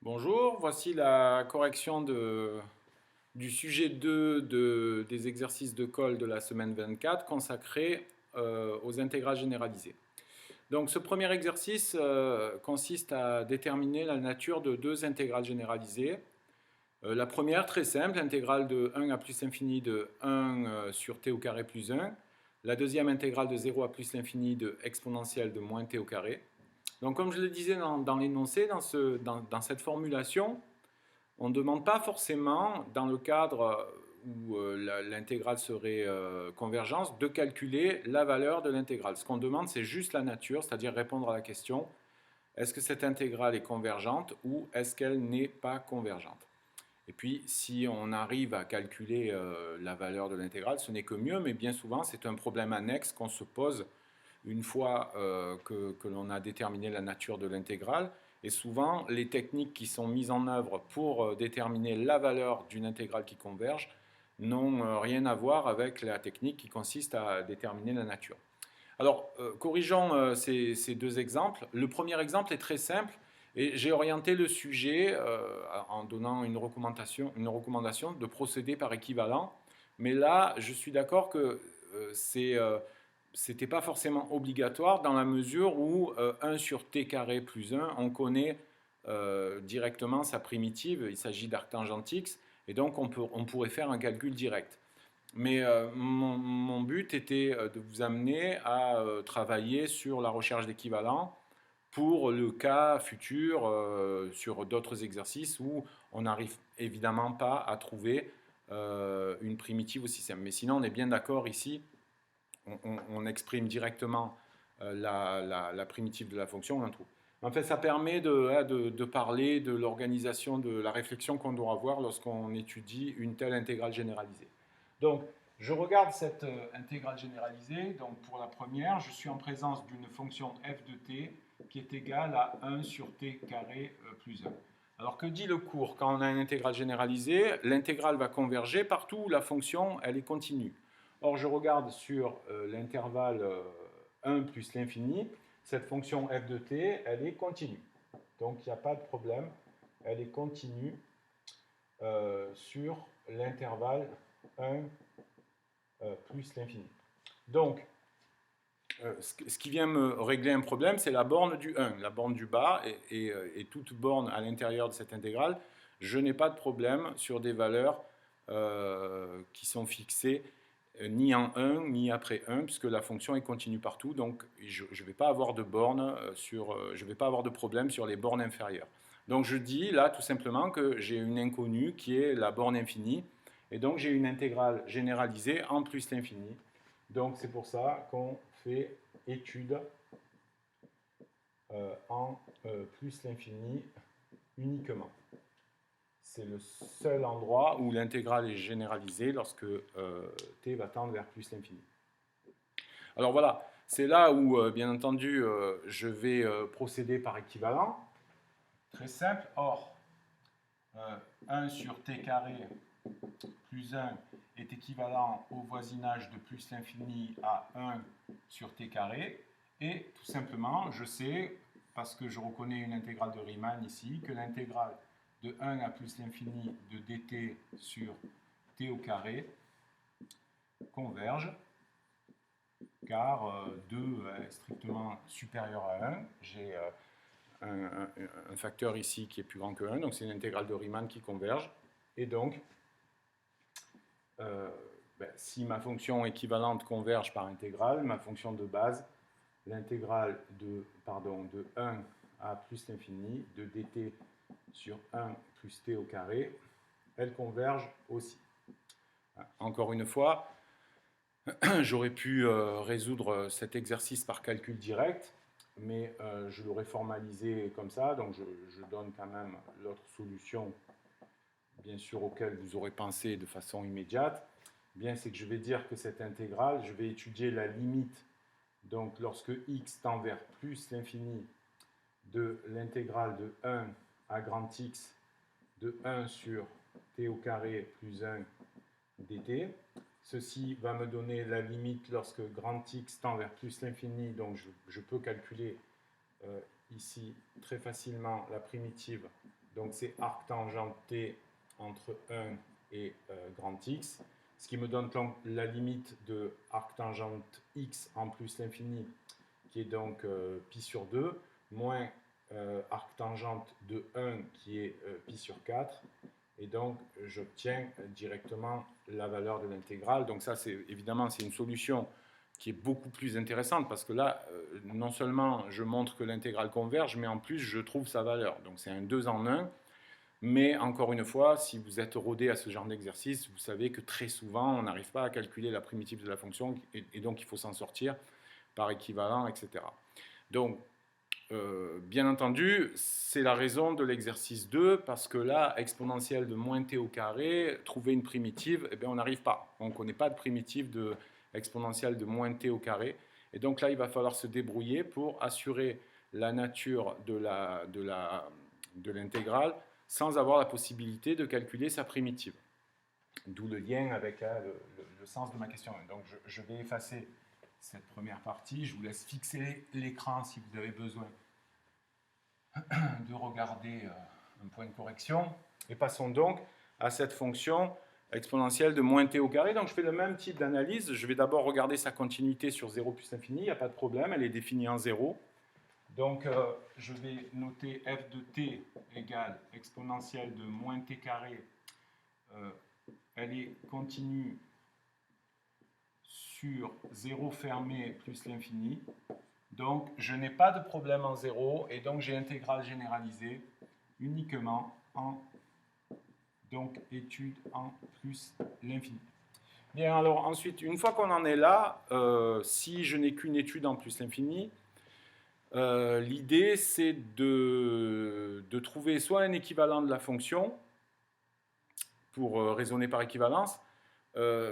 Bonjour, voici la correction du sujet 2 des exercices de colle de la semaine 24 consacré aux intégrales généralisées. Donc ce premier exercice consiste à déterminer la nature de deux intégrales généralisées. La première, très simple, intégrale de 1 à plus l'infini de 1 sur t au carré plus 1. La deuxième, intégrale de 0 à plus l'infini de exponentielle de moins t au carré. Donc comme je le disais dans l'énoncé, dans cette formulation, on ne demande pas forcément, dans le cadre où l'intégrale serait convergence, de calculer la valeur de l'intégrale. Ce qu'on demande, c'est juste la nature, c'est-à-dire répondre à la question, est-ce que cette intégrale est convergente ou est-ce qu'elle n'est pas convergente? Et puis, si on arrive à calculer la valeur de l'intégrale, ce n'est que mieux, mais bien souvent, c'est un problème annexe qu'on se pose une fois que l'on a déterminé la nature de l'intégrale. Et souvent, les techniques qui sont mises en œuvre pour déterminer la valeur d'une intégrale qui converge n'ont rien à voir avec la technique qui consiste à déterminer la nature. Alors, corrigeons ces deux exemples. Le premier exemple est très simple et j'ai orienté le sujet en donnant une recommandation de procéder par équivalent. Mais là, je suis d'accord que c'était pas forcément obligatoire dans la mesure où 1 sur t carré plus 1, on connaît directement sa primitive, il s'agit d'arctangente x, et donc on pourrait faire un calcul direct. Mais mon but était de vous amener à travailler sur la recherche d'équivalent pour le cas futur sur d'autres exercices où on n'arrive évidemment pas à trouver une primitive aussi simple. Mais sinon, on est bien d'accord ici, on exprime directement la primitive de la fonction, on en trouve. En fait, ça permet de parler de l'organisation, de la réflexion qu'on doit avoir lorsqu'on étudie une telle intégrale généralisée. Donc, je regarde cette intégrale généralisée. Donc, pour la première, je suis en présence d'une fonction f de t qui est égale à 1 sur t carré plus 1. Alors, que dit le cours? Quand on a une intégrale généralisée, l'intégrale va converger partout où la fonction elle est continue. Or, je regarde sur l'intervalle 1 plus l'infini, cette fonction f de t, elle est continue. Donc, il n'y a pas de problème, elle est continue sur l'intervalle 1 plus l'infini. Donc, ce qui vient me régler un problème, c'est la borne du 1, la borne du bas, et toute borne à l'intérieur de cette intégrale. Je n'ai pas de problème sur des valeurs qui sont fixées ni en 1 ni après 1, puisque la fonction est continue partout, donc je ne vais pas avoir de borne je vais pas avoir de problème sur les bornes inférieures. Donc je dis là tout simplement que j'ai une inconnue qui est la borne infinie, et donc j'ai une intégrale généralisée en plus l'infini. Donc c'est pour ça qu'on fait étude en plus l'infini uniquement. C'est le seul endroit où l'intégrale est généralisée lorsque t va tendre vers plus l'infini. Alors voilà, c'est là où, bien entendu, je vais procéder par équivalent. Très simple. Or, 1 sur t carré plus 1 est équivalent au voisinage de plus l'infini à 1 sur t carré. Et tout simplement, je sais, parce que je reconnais une intégrale de Riemann ici, que l'intégrale de 1 à plus l'infini de dt sur t au carré converge, car 2 est strictement supérieur à 1. J'ai un facteur ici qui est plus grand que 1, donc c'est une intégrale de Riemann qui converge. Et donc, si ma fonction équivalente converge par intégrale, ma fonction de base, l'intégrale de 1 à plus l'infini de dt sur 1 plus t au carré, elle converge aussi. Encore une fois, j'aurais pu résoudre cet exercice par calcul direct, mais je l'aurais formalisé comme ça, donc je donne quand même l'autre solution, bien sûr, auquel vous aurez pensé de façon immédiate. Bien, c'est que je vais dire que cette intégrale, je vais étudier la limite, donc lorsque x tend vers plus l'infini de l'intégrale de 1 à grand X de 1 sur t au carré plus 1 dt. Ceci va me donner la limite lorsque grand X tend vers plus l'infini, donc je peux calculer ici très facilement la primitive donc c'est arc tangente t entre 1 et grand X, ce qui me donne donc la limite de arc tangente x en plus l'infini, qui est donc pi sur 2, moins arc tangente de 1 qui est pi sur 4, et donc j'obtiens directement la valeur de l'intégrale. Donc ça, c'est évidemment, c'est une solution qui est beaucoup plus intéressante, parce que là, non seulement je montre que l'intégrale converge, mais en plus je trouve sa valeur. Donc c'est un 2 en 1. Mais encore une fois, si vous êtes rodé à ce genre d'exercice, vous savez que très souvent, on n'arrive pas à calculer la primitive de la fonction, et donc il faut s'en sortir par équivalent, etc. Donc, bien entendu, c'est la raison de l'exercice 2, parce que là, exponentielle de moins t au carré, trouver une primitive, eh bien, on n'arrive pas. On ne connaît pas de primitive de exponentielle de moins t au carré. Et donc là, il va falloir se débrouiller pour assurer la nature de l'intégrale sans avoir la possibilité de calculer sa primitive. D'où le lien avec le sens de ma question. Donc je vais effacer cette première partie. Je vous laisse fixer l'écran si vous avez besoin de regarder un point de correction. Et passons donc à cette fonction exponentielle de moins t au carré. Donc je fais le même type d'analyse. Je vais d'abord regarder sa continuité sur 0 plus l'infini. Il n'y a pas de problème, elle est définie en 0. Donc, je vais noter f de t égale exponentielle de moins t carré. Elle est continue sur 0 fermé plus l'infini. Donc, je n'ai pas de problème en 0, et donc j'ai intégrale généralisée uniquement en étude en plus l'infini. Bien, alors ensuite, une fois qu'on en est là, si je n'ai qu'une étude en plus l'infini, l'idée, c'est de trouver soit un équivalent de la fonction pour raisonner par équivalence,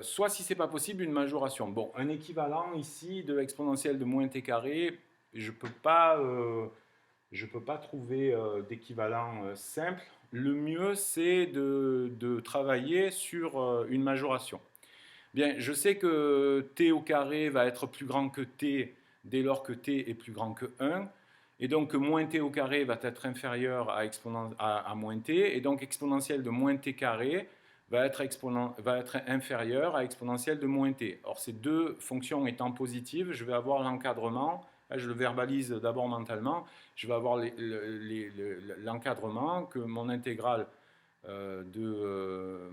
soit, si ce n'est pas possible, une majoration. Bon, un équivalent ici de exponentielle de moins t carré, je ne peux pas trouver d'équivalent simple. Le mieux, c'est de travailler sur une majoration. Bien, je sais que t au carré va être plus grand que t dès lors que t est plus grand que 1, et donc moins t au carré va être inférieur à moins t, et donc exponentielle de moins t carré va être inférieure à exponentielle de moins t. Or, ces deux fonctions étant positives, je vais avoir l'encadrement, je le verbalise d'abord mentalement, je vais avoir l'encadrement que mon intégrale de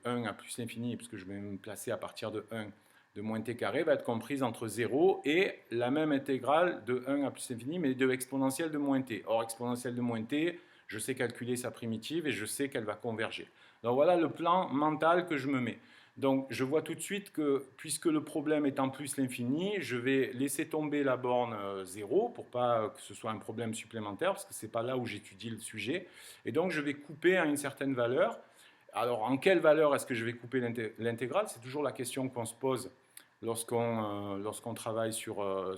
1 à plus l'infini, puisque je vais me placer à partir de 1, de moins t carré, va être comprise entre 0 et la même intégrale de 1 à plus l'infini, mais de exponentielle de moins t. Or, exponentielle de moins t, je sais calculer sa primitive et je sais qu'elle va converger. Donc voilà le plan mental que je me mets. Donc je vois tout de suite que, puisque le problème est en plus l'infini, je vais laisser tomber la borne 0 pour pas que ce soit un problème supplémentaire, parce que ce n'est pas là où j'étudie le sujet. Et donc je vais couper à une certaine valeur. Alors, en quelle valeur est-ce que je vais couper l'intégrale? C'est toujours la question qu'on se pose lorsqu'on travaille sur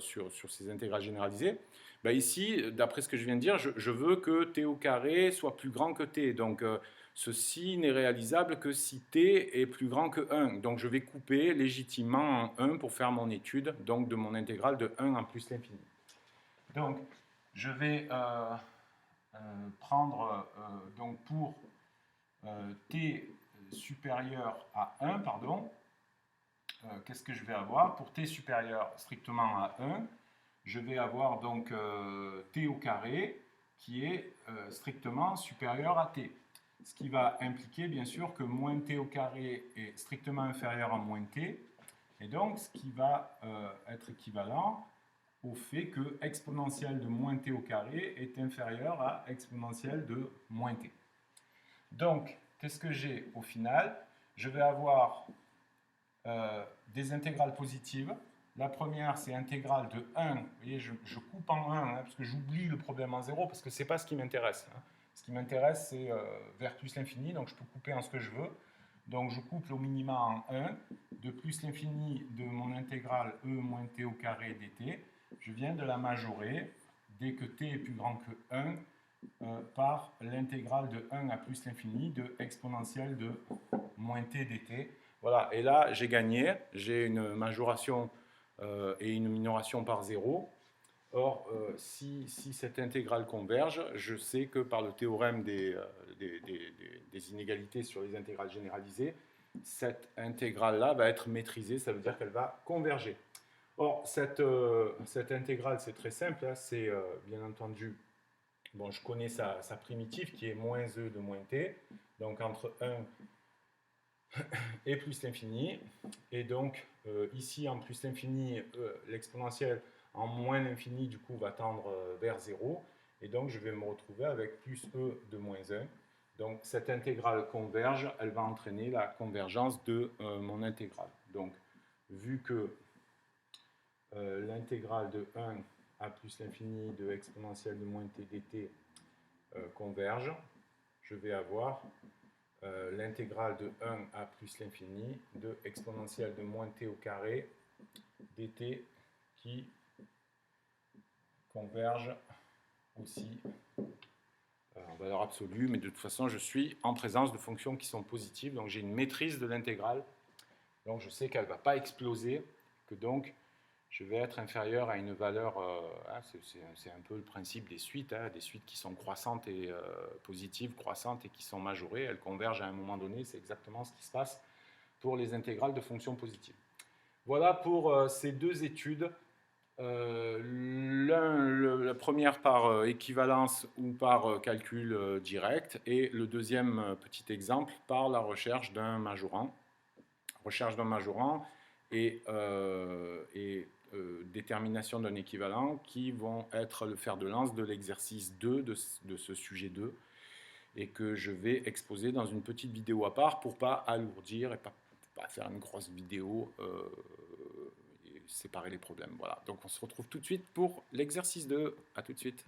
ces intégrales généralisées. Ben ici, d'après ce que je viens de dire, je veux que t au carré soit plus grand que t. Donc, ceci n'est réalisable que si t est plus grand que 1. Donc, je vais couper légitimement en 1 pour faire mon étude donc de mon intégrale de 1 en plus l'infini. Donc, je vais prendre donc pour t supérieur à 1, pardon, qu'est-ce que je vais avoir? Pour t supérieur strictement à 1, je vais avoir donc t au carré qui est strictement supérieur à t. Ce qui va impliquer bien sûr que moins t au carré est strictement inférieur à moins t, et donc ce qui va être équivalent au fait que exponentielle de moins t au carré est inférieure à exponentielle de moins t. Donc, qu'est-ce que j'ai au final? Je vais avoir des intégrales positives. La première, c'est intégrale de 1. Vous voyez, je coupe en 1, parce que j'oublie le problème en 0, parce que ce n'est pas ce qui m'intéresse. Ce qui m'intéresse, c'est vers plus l'infini, donc je peux couper en ce que je veux. Donc, je coupe au minima en 1, de plus l'infini de mon intégrale e moins t au carré dt. Je viens de la majorer dès que t est plus grand que 1, par l'intégrale de 1 à plus l'infini de exponentielle de moins t dt. Voilà, et là j'ai gagné, j'ai une majoration et une minoration par 0. Or, si cette intégrale converge, je sais que par le théorème des inégalités sur les intégrales généralisées, cette intégrale-là va être maîtrisée, ça veut dire qu'elle va converger. Or, cette intégrale, c'est très simple, hein, c'est bien entendu, bon, je connais sa primitive qui est moins e de moins t, donc entre 1 et plus l'infini, et donc ici en plus l'infini, l'exponentielle en moins l'infini du coup va tendre vers 0, et donc je vais me retrouver avec plus e de moins 1. Donc cette intégrale converge, elle va entraîner la convergence de mon intégrale. Donc vu que l'intégrale de 1 à plus l'infini de exponentielle de moins t dt converge, je vais avoir l'intégrale de 1 à plus l'infini de exponentielle de moins t au carré dt qui converge aussi en valeur absolue, mais de toute façon je suis en présence de fonctions qui sont positives, donc j'ai une maîtrise de l'intégrale, donc je sais qu'elle ne va pas exploser, que donc je vais être inférieur à une valeur, c'est un peu le principe des suites, hein, des suites qui sont croissantes et positives, croissantes et qui sont majorées, elles convergent à un moment donné, c'est exactement ce qui se passe pour les intégrales de fonctions positives. Voilà pour ces deux études, la première par équivalence ou par calcul direct, et le deuxième petit exemple par la recherche d'un majorant. Recherche d'un majorant et détermination d'un équivalent qui vont être le fer de lance de l'exercice 2 de ce sujet 2 et que je vais exposer dans une petite vidéo à part pour ne pas alourdir et pas faire une grosse vidéo et séparer les problèmes. Voilà, donc on se retrouve tout de suite pour l'exercice 2. À tout de suite.